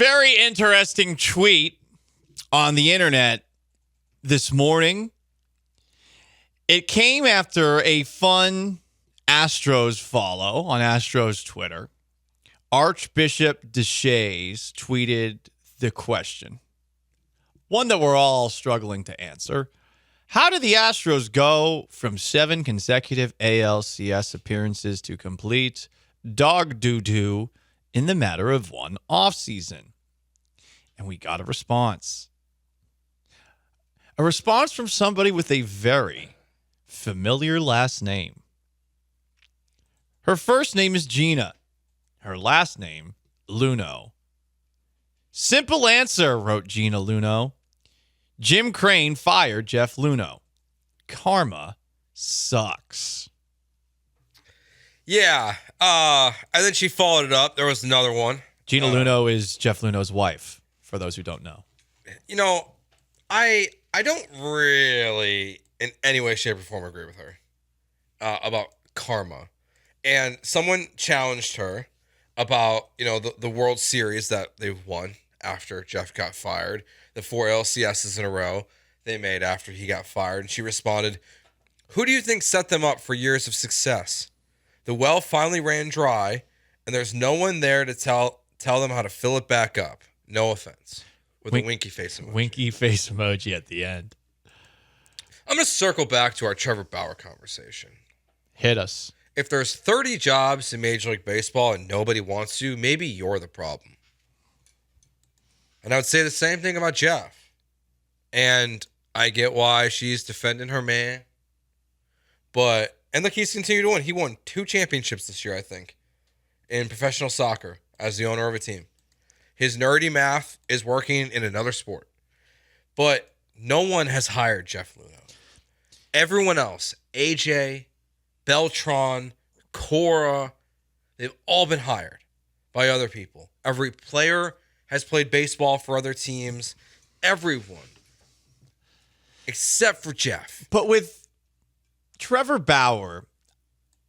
Very interesting tweet on the internet this morning. It came after a fun Astros follow on Astros Twitter. Archbishop DeShays tweeted the question, one that we're all struggling to answer. How did the Astros go from 7 consecutive ALCS appearances to complete dog doo-doo in the matter of one offseason? And we got a response. A response from somebody with a very familiar last name. Her first name is Gina. Her last name, Luhnow. Simple answer, wrote Gina Luhnow. Jim Crane fired Jeff Luhnow. Karma sucks. Yeah. And then she followed it up. There was another one. Gina Luhnow is Jeff Luhnow's wife, for those who don't know. You know, I don't really in any way, shape, or form agree with her about karma. And someone challenged her about, the World Series that they've won after Jeff got fired. The 4 LCSs in a row they made after he got fired. And she responded, "Who do you think set them up for years of success? The well finally ran dry, and there's no one there to tell them how to fill it back up. No offense." With a winky face emoji. Winky face emoji at the end. I'm going to circle back to our Trevor Bauer conversation. Hit us. If there's 30 jobs in Major League Baseball and nobody wants you, maybe you're the problem. And I would say the same thing about Jeff. And I get why she's defending her man. And look, he's continued to win. He won 2 championships this year, I think, in professional soccer as the owner of a team. His nerdy math is working in another sport. But no one has hired Jeff Luhnow. Everyone else, AJ, Beltran, Cora, they've all been hired by other people. Every player has played baseball for other teams. Everyone. Except for Jeff. But with Trevor Bauer,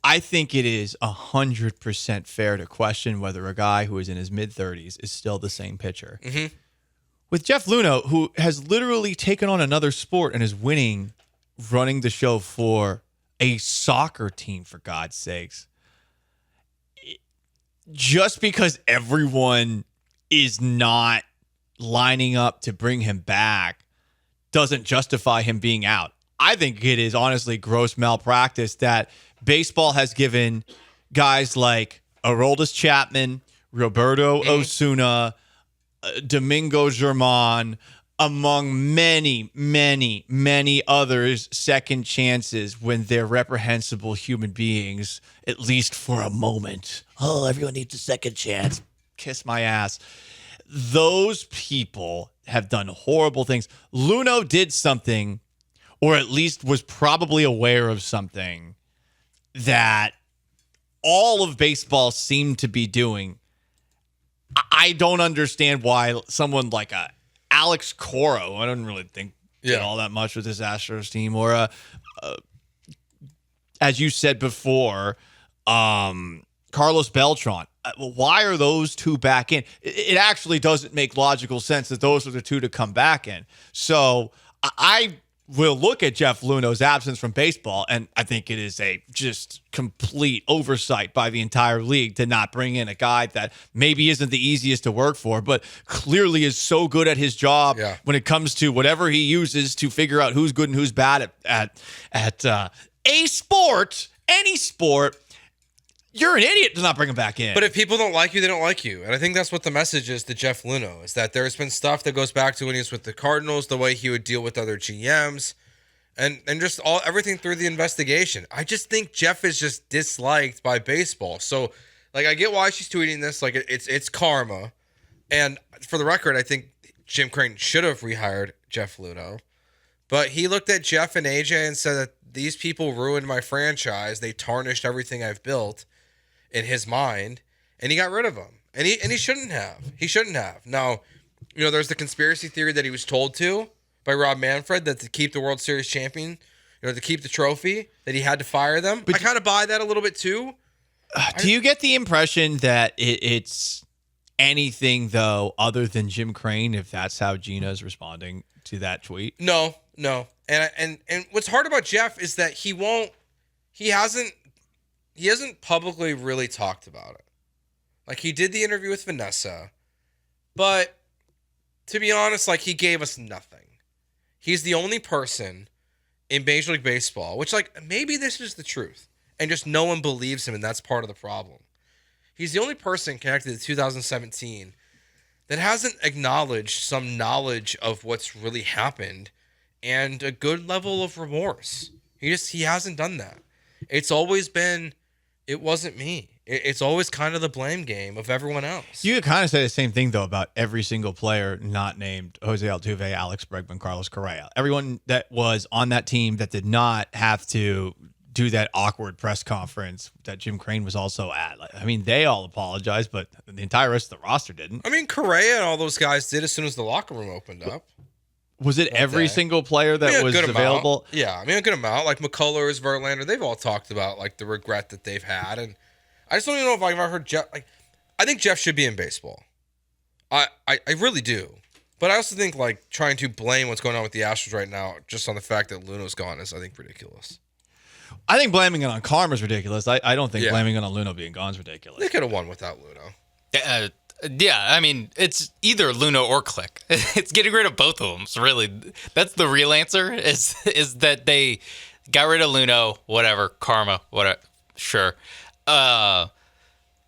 I think it is 100% fair to question whether a guy who is in his mid-30s is still the same pitcher. Mm-hmm. With Jeff Luhnow, who has literally taken on another sport and is winning, running the show for a soccer team, for God's sakes. Just because everyone is not lining up to bring him back doesn't justify him being out. I think it is honestly gross malpractice that baseball has given guys like Aroldis Chapman, Roberto Osuna, Domingo Germán, among many, many, many others, second chances when they're reprehensible human beings, at least for a moment. Oh, everyone needs a second chance. Kiss my ass. Those people have done horrible things. Luhnow did something, or at least was probably aware of something, that all of baseball seemed to be doing. I don't understand why someone like Alex Cora, I don't really think did all that much with this Astros team, or as you said before, Carlos Beltran. Why are those two back in? It actually doesn't make logical sense that those are the two to come back in. So I will look at Jeff Luhnow's absence from baseball, and I think it is a just complete oversight by the entire league to not bring in a guy that maybe isn't the easiest to work for, but clearly is so good at his job when it comes to whatever he uses to figure out who's good and who's bad at a sport, any sport. You're an idiot to not bring him back in. But if people don't like you, they don't like you. And I think that's what the message is to Jeff Luhnow, is that there's been stuff that goes back to when he was with the Cardinals, the way he would deal with other GMs, and just everything through the investigation. I just think Jeff is just disliked by baseball. So, I get why she's tweeting this. It's karma. And for the record, I think Jim Crane should have rehired Jeff Luhnow. But he looked at Jeff and AJ and said that these people ruined my franchise. They tarnished everything I've built. In his mind, and he got rid of him. And he shouldn't have. He shouldn't have. Now, there's the conspiracy theory that he was told to by Rob Manfred that to keep the World Series champion, to keep the trophy, that he had to fire them. But I kind of buy that a little bit too. Do you get the impression that it's anything, though, other than Jim Crane, if that's how Gina's responding to that tweet? No. And what's hard about Jeff is that he hasn't publicly really talked about it. Like, he did the interview with Vanessa, but to be honest, like, he gave us nothing. He's the only person in Major League Baseball, which, like, maybe this is the truth, and just no one believes him, and that's part of the problem. He's the only person connected to 2017 that hasn't acknowledged some knowledge of what's really happened and a good level of remorse. He hasn't done that. It's always been, it wasn't me. It's always kind of the blame game of everyone else. You could kind of say the same thing, though, about every single player not named Jose Altuve, Alex Bregman, Carlos Correa. Everyone that was on that team that did not have to do that awkward press conference that Jim Crane was also at. I mean, they all apologized, but the entire rest of the roster didn't. I mean, Correa and all those guys did as soon as the locker room opened up. Was it every single player that was available? Yeah, I mean, a good amount. Like McCullers, Verlander, they've all talked about like the regret that they've had, and I just don't even know if I've ever heard Jeff. Like, I think Jeff should be in baseball. I really do, but I also think like trying to blame what's going on with the Astros right now just on the fact that Luhnow's gone is, I think, ridiculous. I think blaming it on Karma is ridiculous. I don't think blaming it on Luhnow being gone is ridiculous. They could have won without Luhnow. Yeah, I mean, it's either Luhnow or Click. It's getting rid of both of them. So really, that's the real answer. Is that they got rid of Luhnow, whatever, Karma, whatever, sure, and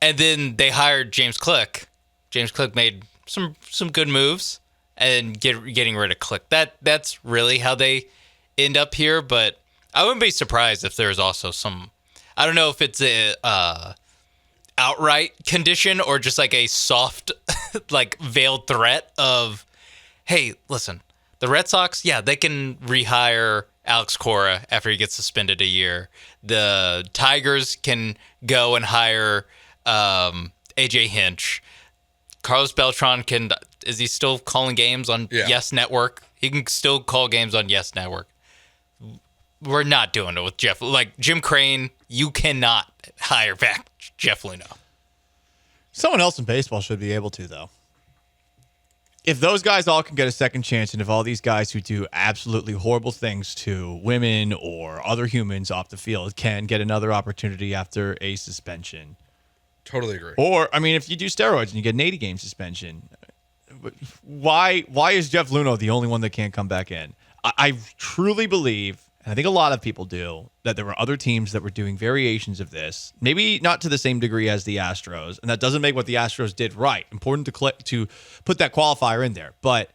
then they hired James Click. James Click made some good moves and getting rid of Click. That's really how they end up here. But I wouldn't be surprised if there's also some. I don't know if it's a outright condition or just like a soft, like veiled threat of, hey, listen, the Red Sox, yeah, they can rehire Alex Cora after he gets suspended a year. The Tigers can go and hire AJ Hinch. Carlos Beltran is he still calling games on Yes Network? He can still call games on Yes Network. We're not doing it with Jeff. Like Jim Crane, you cannot hire back Jeff Luhnow. Someone else in baseball should be able to, though. If those guys all can get a second chance, and if all these guys who do absolutely horrible things to women or other humans off the field can get another opportunity after a suspension. Totally agree. Or, I mean, if you do steroids and you get an 80-game suspension, why is Jeff Luhnow the only one that can't come back in? I truly believe, and I think a lot of people do, that there were other teams that were doing variations of this, maybe not to the same degree as the Astros, and that doesn't make what the Astros did right. Important to put that qualifier in there, but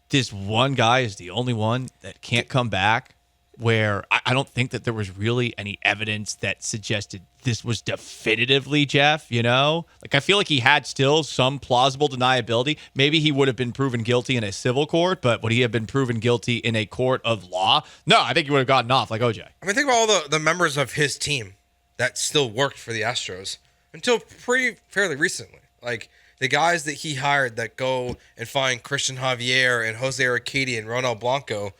this one guy is the only one that can't come back, where I don't think that there was really any evidence that suggested this was definitively Jeff, you know? Like, I feel like he had still some plausible deniability. Maybe he would have been proven guilty in a civil court, but would he have been proven guilty in a court of law? No, I think he would have gotten off like OJ. I mean, think about all the members of his team that still worked for the Astros until fairly recently. Like, the guys that he hired that go and find Christian Javier and Jose Urquidy and Ronald Blanco,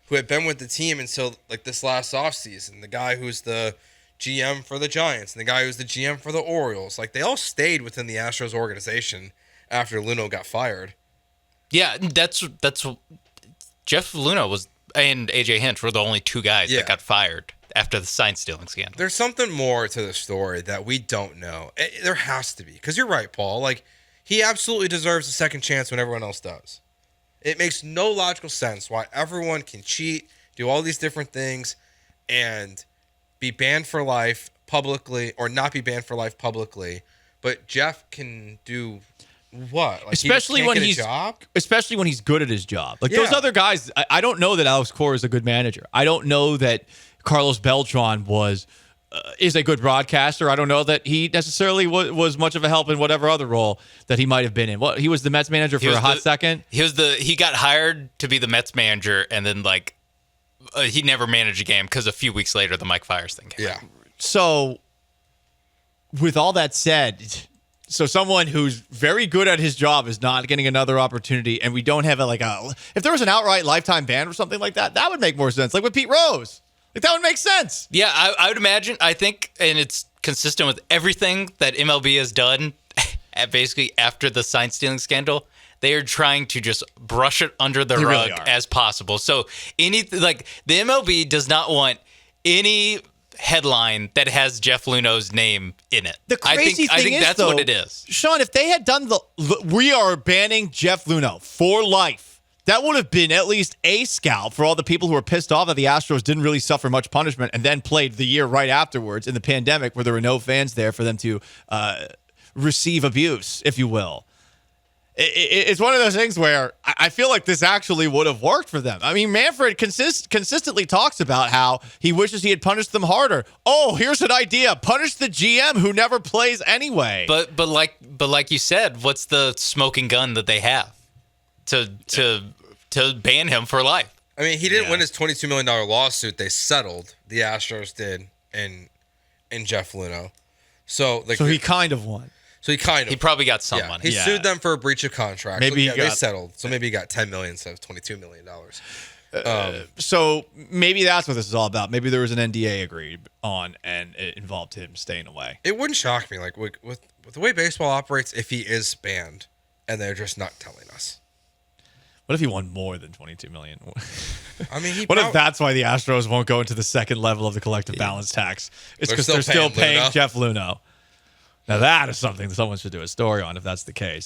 who had been with the team until like this last offseason. The guy who's the GM for the Giants and the guy who's the GM for the Orioles. Like, they all stayed within the Astros organization after Luhnow got fired. Yeah, that's Jeff Luhnow was and AJ Hinch were the only two guys that got fired after the sign stealing scandal. There's something more to the story that we don't know. There has to be, because you're right, Paul. Like, he absolutely deserves a second chance when everyone else does. It makes no logical sense why everyone can cheat, do all these different things, and be banned for life publicly, or not be banned for life publicly. But Jeff can do what? Like, especially when he's good at his job. Like those other guys, I don't know that Alex Cora is a good manager. I don't know that Carlos Beltran is a good broadcaster. I don't know that he necessarily was much of a help in whatever other role that he might have been in. Well, he was the Mets manager for a hot second. He got hired to be the Mets manager, and then he never managed a game because a few weeks later the Mike Fiers thing came out. So with all that said, so someone who's very good at his job is not getting another opportunity, and we don't have if there was an outright lifetime ban or something like that, that would make more sense. Like with Pete Rose. Like, that would make sense. Yeah, I would imagine. I think, and it's consistent with everything that MLB has done basically after the sign stealing scandal, they are trying to just brush it under the They rug really are. as possible. So the MLB does not want any headline that has Jeff Luhnow's name in it. The crazy I thing think is, that's though, what it is. Sean, if they had done we are banning Jeff Luhnow for life, that would have been at least a scalp for all the people who were pissed off that the Astros didn't really suffer much punishment and then played the year right afterwards in the pandemic where there were no fans there for them to receive abuse, if you will. It's one of those things where I feel like this actually would have worked for them. I mean, Manfred consistently talks about how he wishes he had punished them harder. Oh, here's an idea. Punish the GM who never plays anyway. But like you said, what's the smoking gun that they have to ban him for life? I mean, he didn't win his $22 million lawsuit. They settled. The Astros did, and Jeff Luhnow. So he kind of won. So he probably got some money. He sued them for a breach of contract. Maybe they settled. So maybe he got $10 million instead of $22 million. So maybe that's what this is all about. Maybe there was an NDA agreed on, and it involved him staying away. It wouldn't shock me, like with the way baseball operates, if he is banned and they're just not telling us. What if he won more than $22 million? I mean, what if that's why the Astros won't go into the second level of the collective balance tax? It's because they're still paying Jeff Luhnow. Now that is something that someone should do a story on if that's the case.